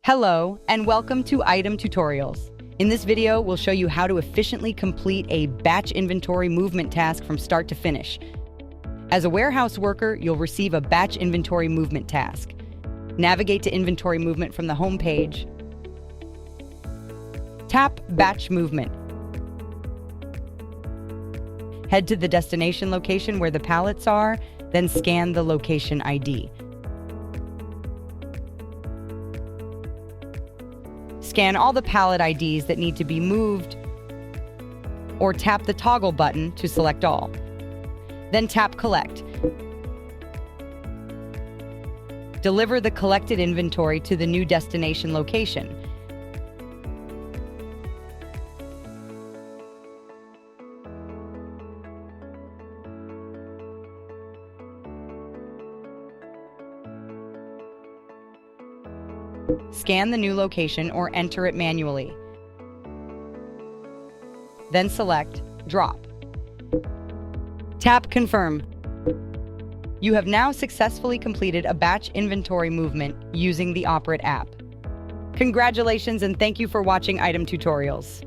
Hello, and welcome to Item Tutorials. In this video, we'll show you how to efficiently complete a batch inventory movement task from start to finish. As a warehouse worker, you'll receive a batch inventory movement task. Navigate to inventory movement from the home page. Tap Batch Movement. Head to the destination location where the pallets are, then scan the location ID. Scan all the pallet IDs that need to be moved, or tap the toggle button to select all. Then tap Collect. Deliver the collected inventory to the new destination location. Scan the new location or enter it manually. Then select Drop. Tap Confirm. You have now successfully completed a batch inventory movement using the Operate app. Congratulations and thank you for watching Item Tutorials.